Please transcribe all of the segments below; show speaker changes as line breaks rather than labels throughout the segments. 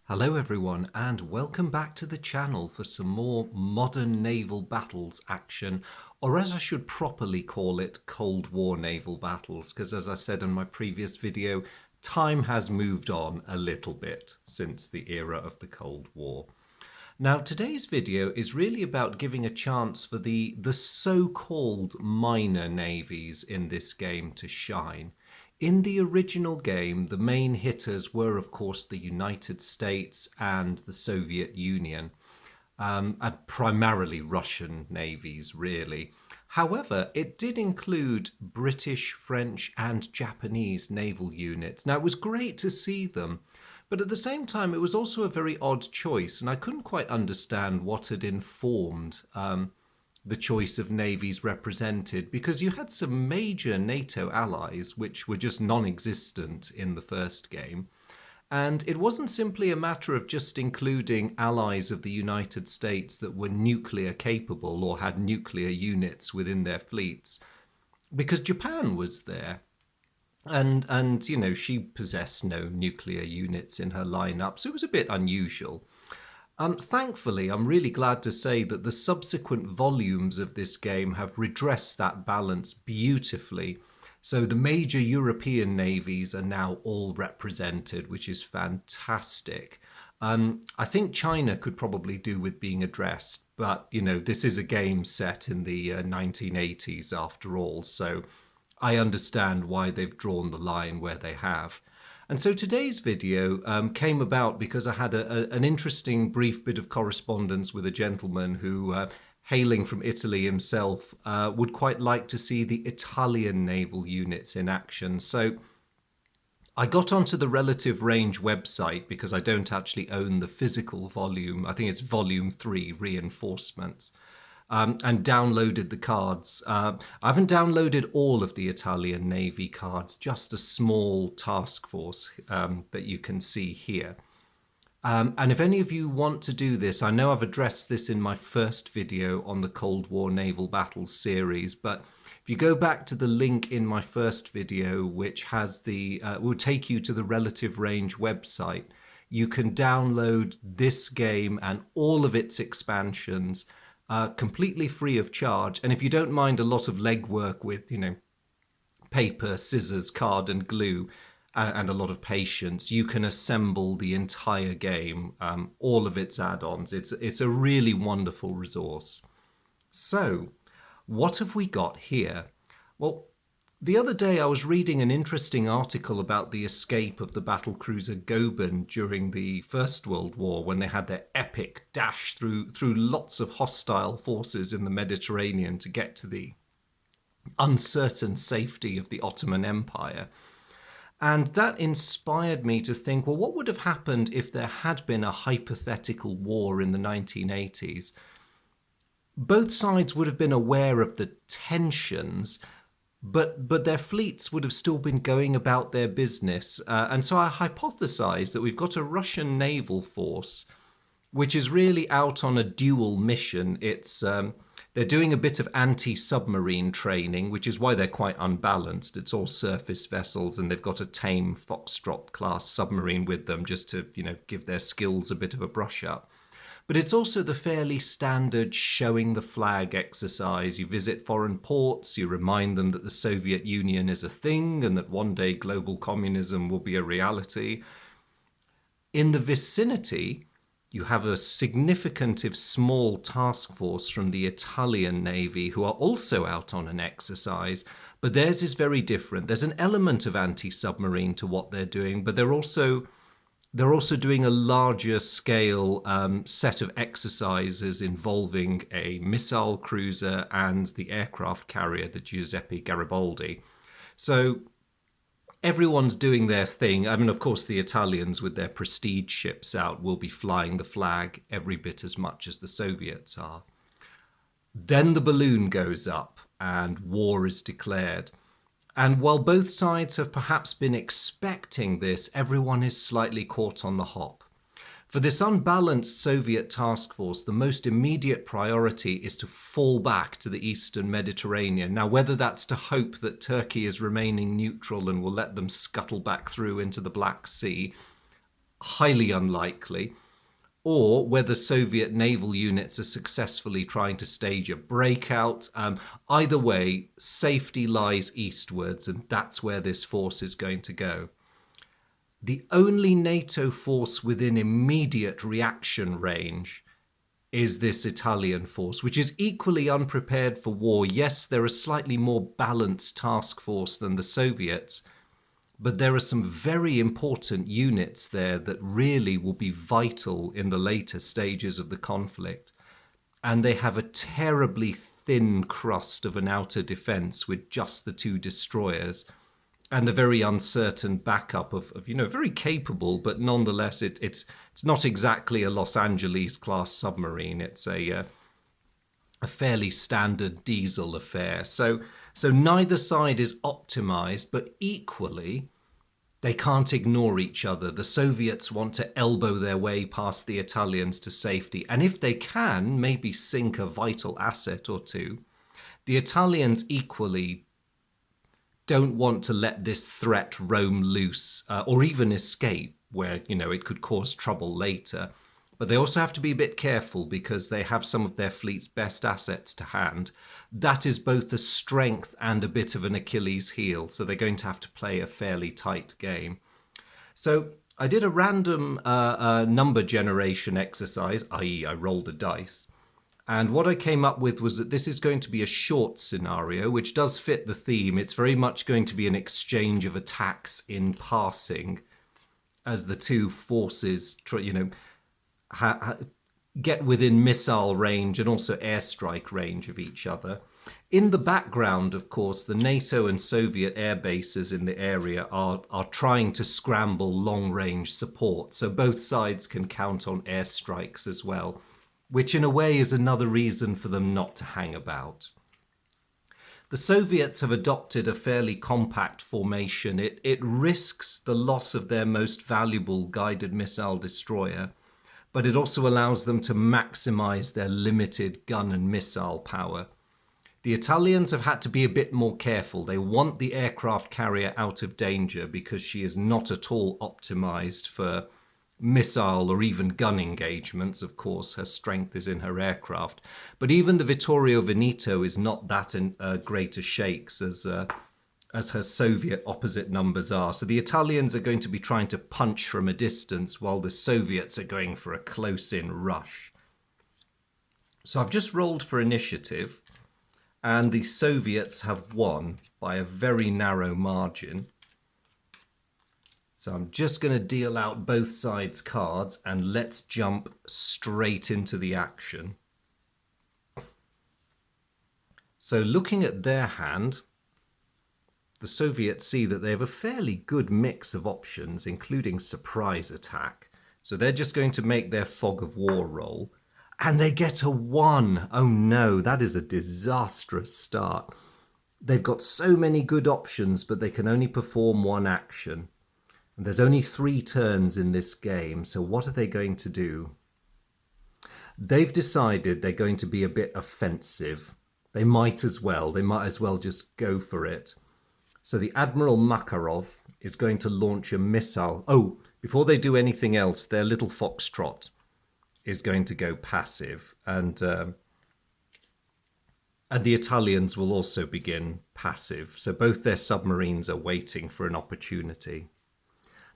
Hello everyone and welcome back to the channel for some more modern naval battles action, or as I should properly call it, Cold War naval battles, because as I said in my previous video, time has moved on a little bit since the era of the Cold War. Now today's video is really about giving a chance for the so-called minor navies in this game to shine. In the original game, the main hitters were, of course, the United States and the Soviet Union, and primarily Russian navies, really. However, it did include British, French, and Japanese naval units. Now, it was great to see them, but at the same time, it was also a very odd choice, and I couldn't quite understand what had informed the choice of navies represented, because you had some major NATO allies which were just non-existent in the first game. And it wasn't simply a matter of just including allies of the United States that were nuclear capable or had nuclear units within their fleets, because Japan was there. And you know, she possessed no nuclear units in her lineup, so it was a bit unusual. Thankfully, I'm really glad to say that the subsequent volumes of this game have redressed that balance beautifully. So the major European navies are now all represented, which is fantastic. I think China could probably do with being addressed, but you know, this is a game set in the 1980s after all, so I understand why they've drawn the line where they have. And so today's video came about because I had an interesting brief bit of correspondence with a gentleman who, hailing from Italy himself, would quite like to see the Italian naval units in action. So I got onto the Relative Range website because I don't actually own the physical volume. I think it's volume 3, Reinforcements. And downloaded the cards. I haven't downloaded all of the Italian Navy cards, just a small task force that you can see here. And if any of you want to do this, I know I've addressed this in my first video on the Cold War Naval Battles series, but if you go back to the link in my first video, which has will take you to the Relative Range website, you can download this game and all of its expansions completely free of charge. And if you don't mind a lot of legwork with, you know, paper, scissors, card and glue, and a lot of patience, you can assemble the entire game, all of its add-ons. It's a really wonderful resource. So what have we got here? Well, the other day I was reading an interesting article about the escape of the battlecruiser Goeben during the First World War, when they had their epic dash through lots of hostile forces in the Mediterranean to get to the uncertain safety of the Ottoman Empire. And that inspired me to think, well, what would have happened if there had been a hypothetical war in the 1980s? Both sides would have been aware of the tensions, but their fleets would have still been going about their business. And so I hypothesized that we've got a Russian naval force which is really out on a dual mission. They're doing a bit of anti-submarine training, which is why they're quite unbalanced. It's all surface vessels, and they've got a tame Foxtrot class submarine with them just to, you know, give their skills a bit of a brush up. But it's also the fairly standard showing the flag exercise. You visit foreign ports, you remind them that the Soviet Union is a thing and that one day global communism will be a reality. In the vicinity, you have a significant, if small, task force from the Italian Navy who are also out on an exercise, but theirs is very different. There's an element of anti-submarine to what they're doing, but they're also doing a larger scale set of exercises involving a missile cruiser and the aircraft carrier, the Giuseppe Garibaldi. So everyone's doing their thing. I mean, of course, the Italians with their prestige ships out will be flying the flag every bit as much as the Soviets are. Then the balloon goes up and war is declared. And while both sides have perhaps been expecting this, everyone is slightly caught on the hop. For this unbalanced Soviet task force, the most immediate priority is to fall back to the Eastern Mediterranean. Now, whether that's to hope that Turkey is remaining neutral and will let them scuttle back through into the Black Sea, highly unlikely, or whether Soviet naval units are successfully trying to stage a breakout. Either way, safety lies eastwards, and that's where this force is going to go. The only NATO force within immediate reaction range is this Italian force, which is equally unprepared for war. Yes, they're a slightly more balanced task force than the Soviets, but there are some very important units there that really will be vital in the later stages of the conflict. And they have a terribly thin crust of an outer defense with just the two destroyers and the very uncertain backup of very capable, but nonetheless, it's not exactly a Los Angeles class submarine. It's a fairly standard diesel affair. So neither side is optimized, but equally, they can't ignore each other. The Soviets want to elbow their way past the Italians to safety, and if they can, maybe sink a vital asset or two. The Italians equally don't want to let this threat roam loose or even escape where, it could cause trouble later. But they also have to be a bit careful because they have some of their fleet's best assets to hand. That is both a strength and a bit of an Achilles heel. So they're going to have to play a fairly tight game. So I did a random number generation exercise, i.e. I rolled a dice. And what I came up with was that this is going to be a short scenario, which does fit the theme. It's very much going to be an exchange of attacks in passing as the two forces, get within missile range and also airstrike range of each other. In the background, of course, the NATO and Soviet air bases in the area are trying to scramble long-range support, so both sides can count on airstrikes as well, which in a way is another reason for them not to hang about. The Soviets have adopted a fairly compact formation. It risks the loss of their most valuable guided missile destroyer, but it also allows them to maximize their limited gun and missile power. The Italians have had to be a bit more careful. They want the aircraft carrier out of danger because she is not at all optimized for missile or even gun engagements. Of course, her strength is in her aircraft. But even the Vittorio Veneto is not that in greater shakes as her Soviet opposite numbers are. So the Italians are going to be trying to punch from a distance while the Soviets are going for a close-in rush. So I've just rolled for initiative, and the Soviets have won by a very narrow margin. So I'm just going to deal out both sides' cards and let's jump straight into the action. So looking at their hand, the Soviets see that they have a fairly good mix of options, including surprise attack. So they're just going to make their fog of war roll. And they get a 1. Oh no, that is a disastrous start. They've got so many good options, but they can only perform one action. And there's only 3 turns in this game, so what are they going to do? They've decided they're going to be a bit offensive. They might as well just go for it. So the Admiral Makarov is going to launch a missile. Oh, before they do anything else, their little Foxtrot is going to go passive. And the Italians will also begin passive. So both their submarines are waiting for an opportunity.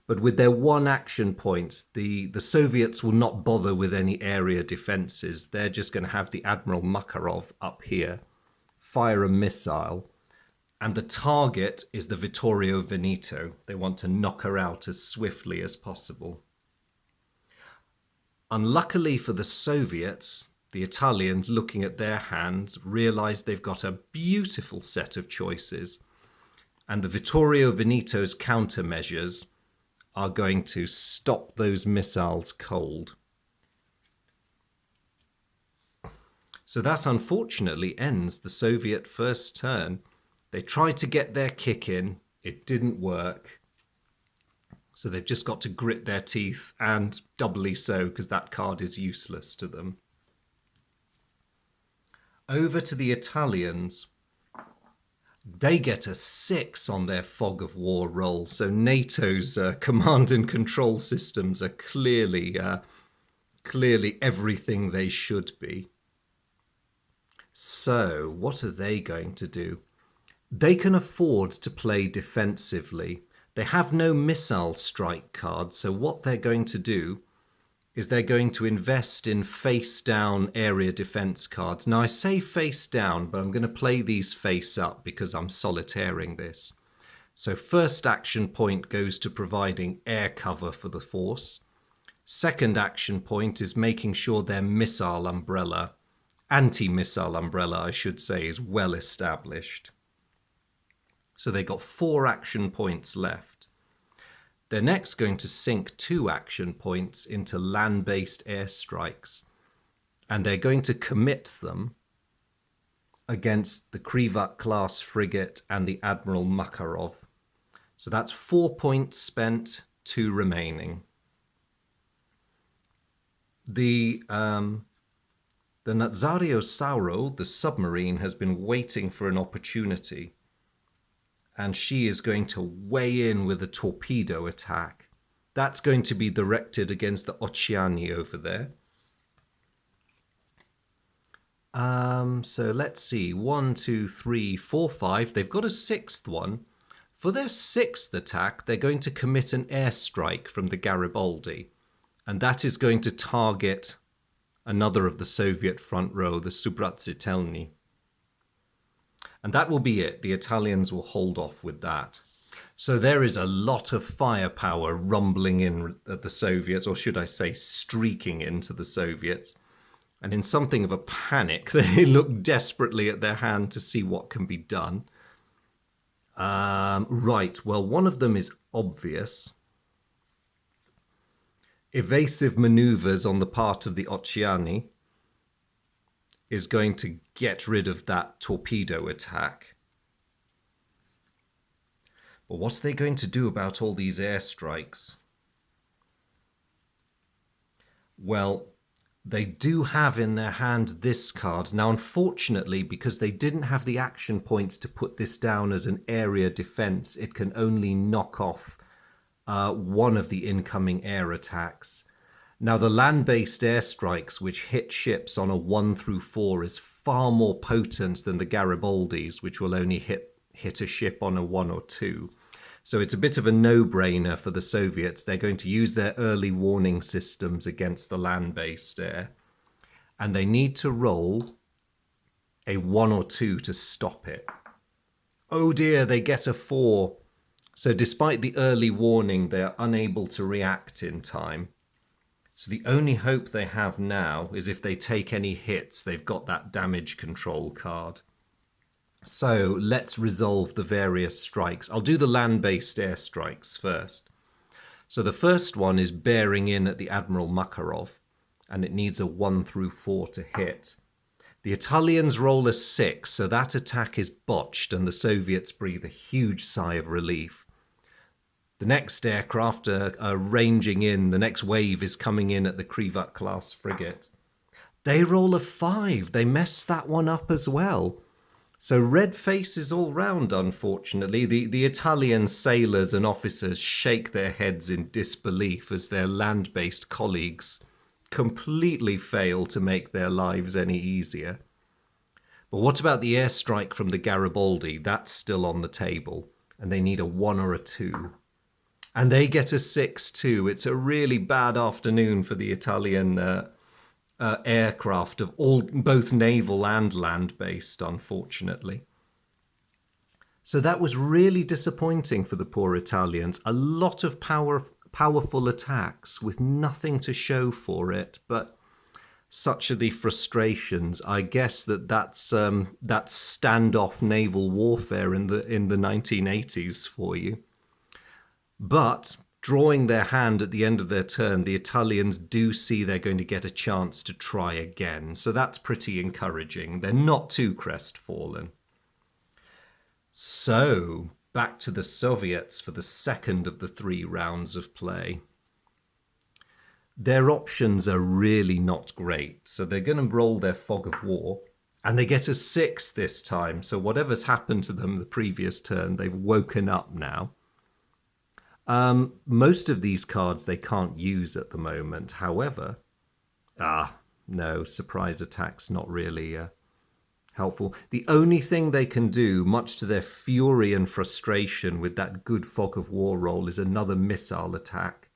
But with their 1 action point, the Soviets will not bother with any area defenses. They're just going to have the Admiral Makarov up here, fire a missile, and the target is the Vittorio Veneto. They want to knock her out as swiftly as possible. Unluckily for the Soviets, the Italians, looking at their hands, realize they've got a beautiful set of choices. And the Vittorio Veneto's countermeasures are going to stop those missiles cold. So that unfortunately ends the Soviet first turn. They tried to get their kick in. It didn't work. So they've just got to grit their teeth, and doubly so because that card is useless to them. Over to the Italians. They get a 6 on their fog of war roll. So NATO's command and control systems are clearly everything they should be. So what are they going to do? They can afford to play defensively. They have no missile strike cards, so what they're going to do is they're going to invest in face down area defense cards. Now I say face down, but I'm going to play these face up because I'm solitairing this. So first action point goes to providing air cover for the force. Second action point is making sure their missile umbrella, anti-missile umbrella I should say, is well established. So they got 4 action points left. They're next going to sink 2 action points into land-based airstrikes, and they're going to commit them against the Krivat-class frigate and the Admiral Makarov. So that's 4 points spent, 2 remaining. The Nazario Sauro, the submarine, has been waiting for an opportunity, and she is going to weigh in with a torpedo attack. That's going to be directed against the Oceani over there. So let's see, 1, 2, 3, 4, 5. They've got a 6th one. For their 6th attack, they're going to commit an airstrike from the Garibaldi, and that is going to target another of the Soviet front row, the Subrazitelny. And that will be it. The Italians will hold off with that. So there is a lot of firepower rumbling in at the Soviets, or should I say streaking into the Soviets. And in something of a panic, they look desperately at their hand to see what can be done. Right, well, one of them is obvious. Evasive maneuvers on the part of the Oceani is going to get rid of that torpedo attack. But what are they going to do about all these airstrikes? Well, they do have in their hand this card. Now, unfortunately, because they didn't have the action points to put this down as an area defense, it can only knock off one of the incoming air attacks. Now, the land-based airstrikes, which hit ships on a 1 through 4, is far more potent than the Garibaldis, which will only hit a ship on a 1 or 2. So it's a bit of a no-brainer for the Soviets. They're going to use their early warning systems against the land-based air. And they need to roll a 1 or 2 to stop it. Oh dear, they get a 4. So despite the early warning, they're unable to react in time. So the only hope they have now is if they take any hits, they've got that damage control card. So let's resolve the various strikes. I'll do the land-based airstrikes first. So the first one is bearing in at the Admiral Makarov, and it needs a 1 through 4 to hit. The Italians roll a 6, so that attack is botched, and the Soviets breathe a huge sigh of relief. The next aircraft are ranging in. The next wave is coming in at the Krivat-class frigate. They roll a 5. They mess that one up as well. So red faces all round, unfortunately. The Italian sailors and officers shake their heads in disbelief as their land-based colleagues completely fail to make their lives any easier. But what about the airstrike from the Garibaldi? That's still on the table, and they need a 1 or a 2. And they get a 6 too. It's a really bad afternoon for the Italian aircraft, of both naval and land-based, unfortunately. So that was really disappointing for the poor Italians. A lot of powerful attacks with nothing to show for it, but such are the frustrations. I guess that's standoff naval warfare in the 1980s for you. But drawing their hand at the end of their turn, the Italians do see they're going to get a chance to try again. So that's pretty encouraging. They're not too crestfallen. So back to the Soviets for the second of the 3 rounds of play. Their options are really not great. So they're going to roll their fog of war. And they get a 6 this time. So whatever's happened to them the previous turn, they've woken up now. Most of these cards they can't use at the moment. However, no, surprise attacks not really helpful. The only thing they can do, much to their fury and frustration with that good fog of war roll, is another missile attack.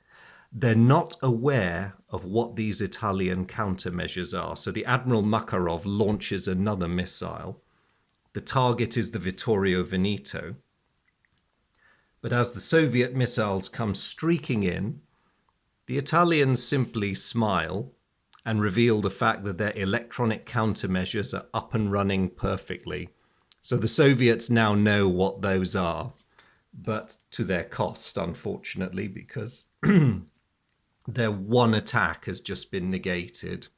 They're not aware of what these Italian countermeasures are. So the Admiral Makarov launches another missile. The target is the Vittorio Veneto. But as the Soviet missiles come streaking in, the Italians simply smile and reveal the fact that their electronic countermeasures are up and running perfectly. So the Soviets now know what those are, but to their cost, unfortunately, because their one attack has just been negated.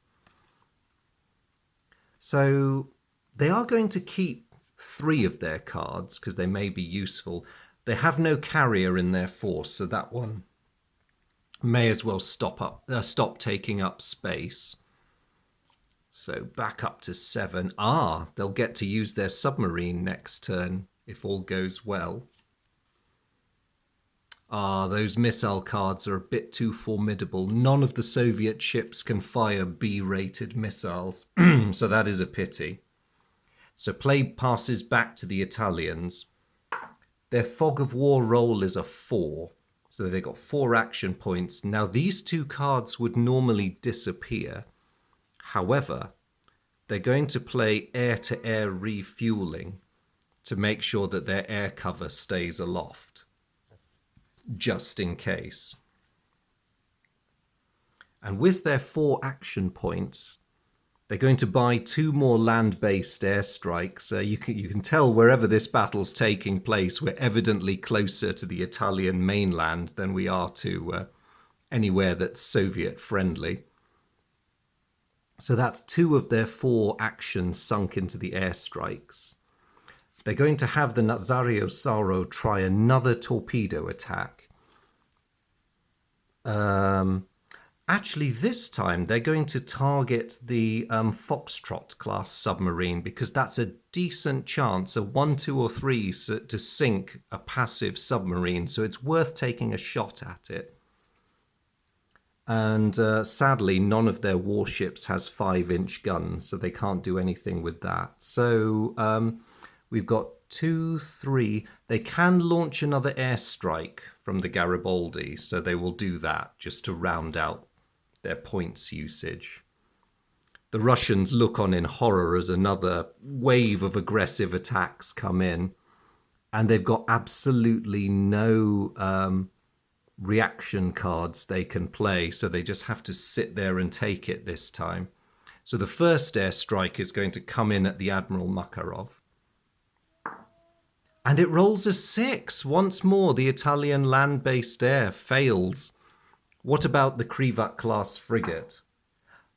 So they are going to keep 3 of their cards because they may be useful. They have no carrier in their force, so that one may as well stop taking up space. So back up to 7. They'll get to use their submarine next turn if all goes well. Those missile cards are a bit too formidable. None of the Soviet ships can fire B-rated missiles, so that is a pity. So play passes back to the Italians. Their fog of war roll is a 4, so they got 4 action points. Now these 2 cards would normally disappear. However, they're going to play air-to-air refueling to make sure that their air cover stays aloft, just in case. And with their 4 action points, they're going to buy 2 more land-based airstrikes. You can tell wherever this battle's taking place, we're evidently closer to the Italian mainland than we are to anywhere that's Soviet-friendly. So that's 2 of their 4 actions sunk into the airstrikes. They're going to have the Nazario Saro try another torpedo attack. Actually, this time they're going to target the Foxtrot class submarine because that's a decent chance, a 1, 2, or 3 to sink a passive submarine. So it's worth taking a shot at it. And sadly, none of their warships has 5-inch guns, so they can't do anything with that. So we've got 2, 3. They can launch another airstrike from the Garibaldi, so they will do that just to round out their points usage. The Russians look on in horror as another wave of aggressive attacks come in, and they've got absolutely no reaction cards they can play, so they just have to sit there and take it this time. So the first airstrike is going to come in at the Admiral Makarov. And it rolls a 6. Once more, the Italian land-based air fails. What about the Krivak-class frigate?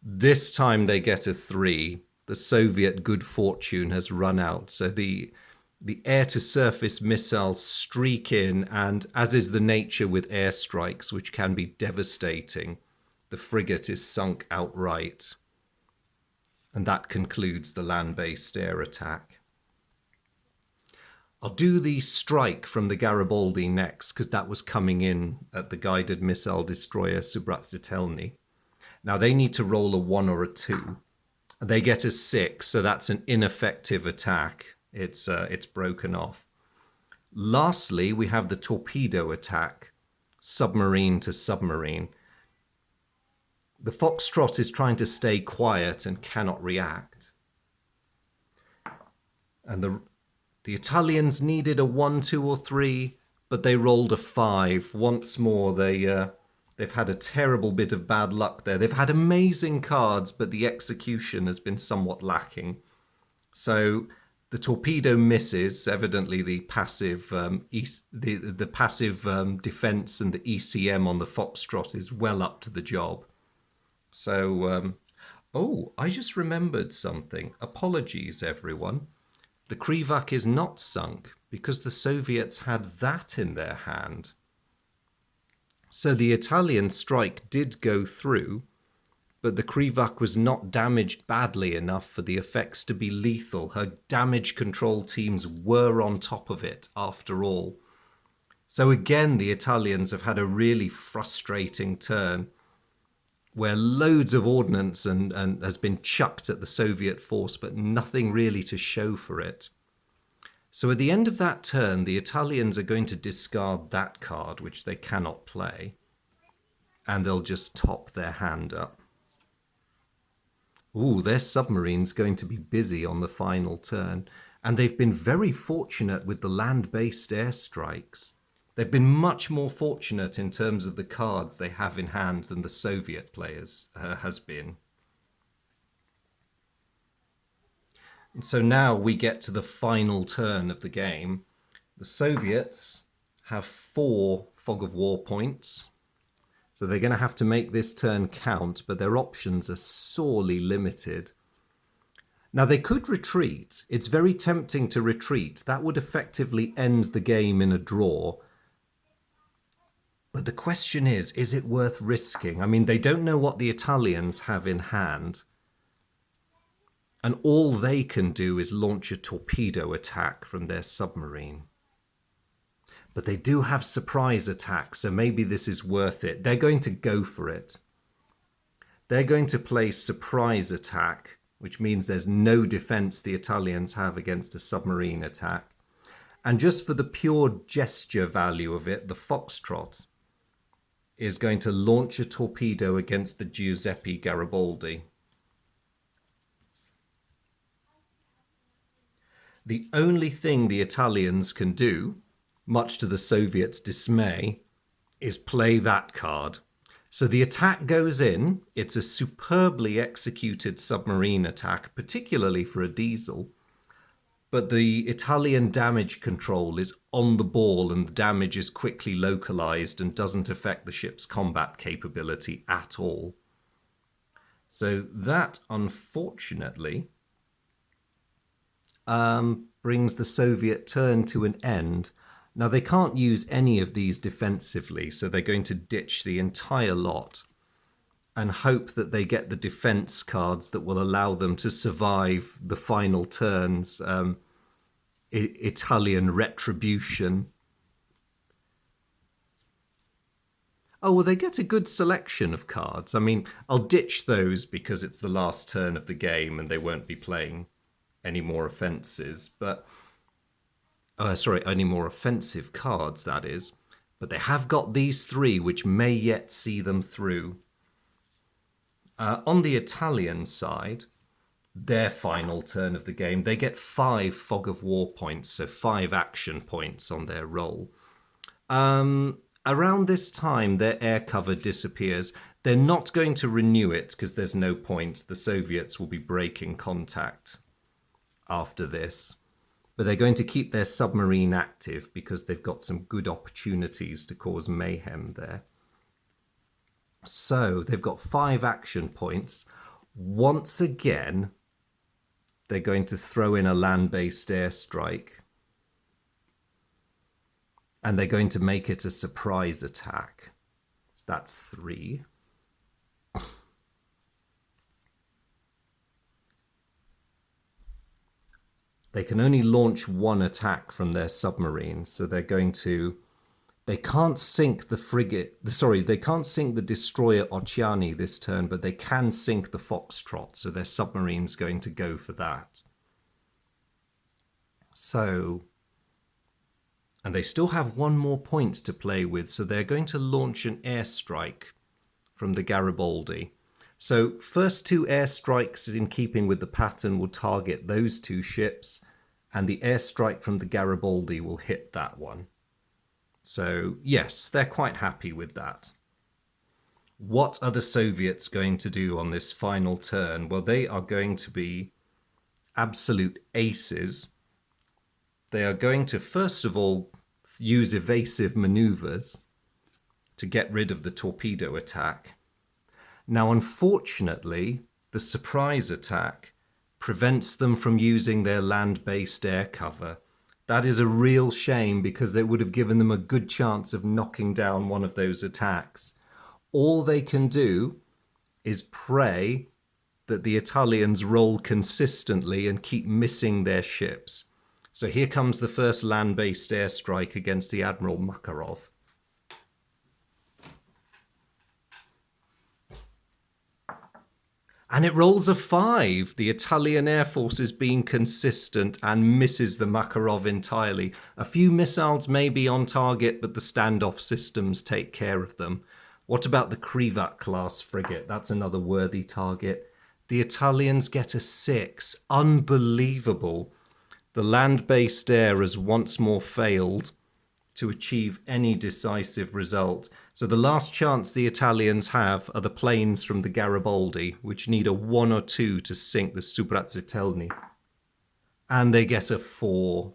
This time they get a 3. The Soviet good fortune has run out. So the air-to-surface missiles streak in, and as is the nature with airstrikes, which can be devastating, the frigate is sunk outright. And that concludes the land-based air attack. I'll do the strike from the Garibaldi next, because that was coming in at the guided missile destroyer Subratzitelny. Now they need to roll a 1 or a 2. They get a 6, so that's an ineffective attack. It's broken off. Lastly, we have the torpedo attack, submarine to submarine. The Foxtrot is trying to stay quiet and cannot react. And the Italians needed a 1, 2, or 3, but they rolled a 5. Once more, they've had a terrible bit of bad luck there. They've had amazing cards, but the execution has been somewhat lacking. So the torpedo misses. Evidently, the passive the passive defense and the ECM on the Foxtrot is well up to the job. So, I just remembered something. Apologies, everyone. The Krivak is not sunk because the Soviets had that in their hand. So the Italian strike did go through, but the Krivak was not damaged badly enough for the effects to be lethal. Her damage control teams were on top of it after all. So again, the Italians have had a really frustrating turn where loads of ordnance and has been chucked at the Soviet force, but nothing really to show for it. So at the end of that turn, the Italians are going to discard that card, which they cannot play, and they'll just top their hand up. Ooh, their submarine's going to be busy on the final turn, and they've been very fortunate with the land-based airstrikes. They've been much more fortunate in terms of the cards they have in hand than the Soviet players has been. And so now we get to the final turn of the game. The Soviets have 4 fog of war points. So they're going to have to make this turn count, but their options are sorely limited. Now they could retreat. It's very tempting to retreat. That would effectively end the game in a draw. But the question is it worth risking? I mean, they don't know what the Italians have in hand. And all they can do is launch a torpedo attack from their submarine. But they do have surprise attacks, so maybe this is worth it. They're going to go for it. They're going to play surprise attack, which means there's no defense the Italians have against a submarine attack. And just for the pure gesture value of it, the Foxtrot is going to launch a torpedo against the Giuseppe Garibaldi. The only thing the Italians can do, much to the Soviets' dismay, is play that card. So the attack goes in. It's a superbly executed submarine attack, particularly for a diesel. But the Italian damage control is on the ball, and the damage is quickly localized and doesn't affect the ship's combat capability at all. So that, unfortunately, brings the Soviet turn to an end. Now, they can't use any of these defensively, so they're going to ditch the entire lot and hope that they get the defense cards that will allow them to survive the final turns. Italian retribution. Oh, well, they get a good selection of cards. I mean, I'll ditch those because it's the last turn of the game and they won't be playing any more offenses, but any more offensive cards, that is. But they have got these 3, which may yet see them through. On the Italian side, their final turn of the game, they get 5 fog of war points, so 5 action points on their roll. Around this time, their air cover disappears. They're not going to renew it because there's no point. The Soviets will be breaking contact after this. But they're going to keep their submarine active because they've got some good opportunities to cause mayhem there. So they've got 5 action points. Once again, they're going to throw in a land-based airstrike. And they're going to make it a surprise attack. So that's 3. They can only launch 1 attack from their submarine, so they're going to... They can't sink the frigate... they can't sink the destroyer Oceani this turn, but they can sink the Foxtrot, so their submarine's going to go for that. So... And they still have 1 more point to play with, so they're going to launch an airstrike from the Garibaldi. So first 2 airstrikes in keeping with the pattern will target those 2 ships, and the airstrike from the Garibaldi will hit that one. So yes, they're quite happy with that. What are the Soviets going to do on this final turn? Well, they are going to be absolute aces. They are going to, first of all, use evasive maneuvers to get rid of the torpedo attack. Now, unfortunately, the surprise attack prevents them from using their land-based air cover. That is a real shame because it would have given them a good chance of knocking down one of those attacks. All they can do is pray that the Italians roll consistently and keep missing their ships. So here comes the first land-based airstrike against the Admiral Makarov. And it rolls a 5. The Italian Air Force is being consistent and misses the Makarov entirely. A few missiles may be on target, but the standoff systems take care of them. What about the Krivat class frigate? That's another worthy target. The Italians get a 6. Unbelievable. The land-based air has once more failed to achieve any decisive result. So the last chance the Italians have are the planes from the Garibaldi, which need a 1 or 2 to sink the Subrazitelny. And they get a 4.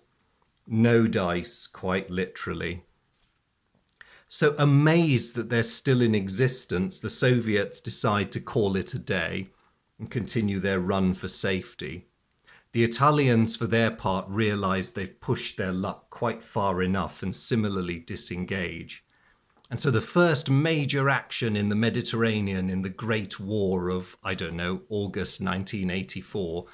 No dice, quite literally. So amazed that they're still in existence, the Soviets decide to call it a day and continue their run for safety. The Italians, for their part, realise they've pushed their luck quite far enough and similarly disengage. And so the first major action in the Mediterranean in the Great War of, I don't know, August 1984,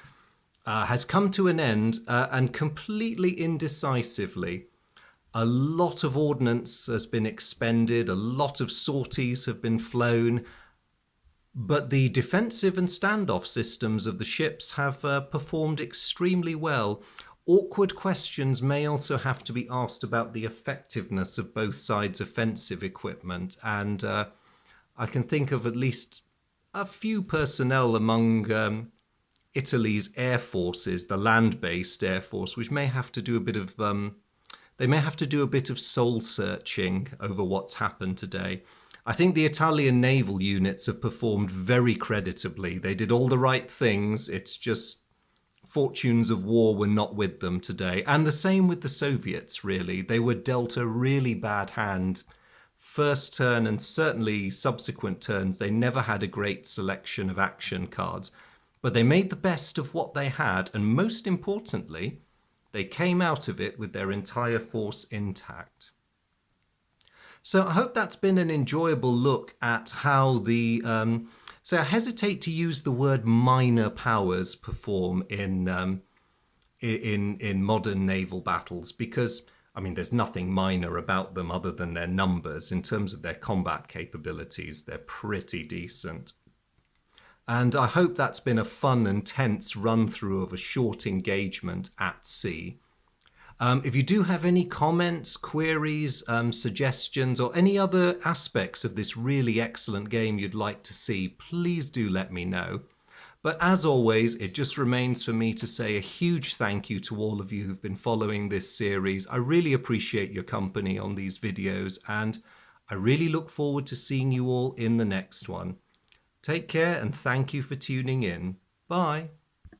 has come to an end, and completely indecisively. A lot of ordnance has been expended, a lot of sorties have been flown, but the defensive and standoff systems of the ships have performed extremely well. Awkward questions may also have to be asked about the effectiveness of both sides' offensive equipment, and I can think of at least a few personnel among Italy's air forces, the land-based air force, which may have to do a bit of they may have to do a bit of soul searching over what's happened today. I think the Italian naval units have performed very creditably. They did all the right things. It's just fortunes of war were not with them today. And the same with the Soviets, really. They were dealt a really bad hand. First turn and certainly subsequent turns, they never had a great selection of action cards. But they made the best of what they had. And most importantly, they came out of it with their entire force intact. So I hope that's been an enjoyable look at how the, so I hesitate to use the word minor powers perform in modern naval battles, because, I mean, there's nothing minor about them other than their numbers. In terms of their combat capabilities, they're pretty decent. And I hope that's been a fun and tense run through of a short engagement at sea. If you do have any comments, queries, suggestions, or any other aspects of this really excellent game you'd like to see, please do let me know. But as always, it just remains for me to say a huge thank you to all of you who've been following this series. I really appreciate your company on these videos, and I really look forward to seeing you all in the next one. Take care, and thank you for tuning in. Bye.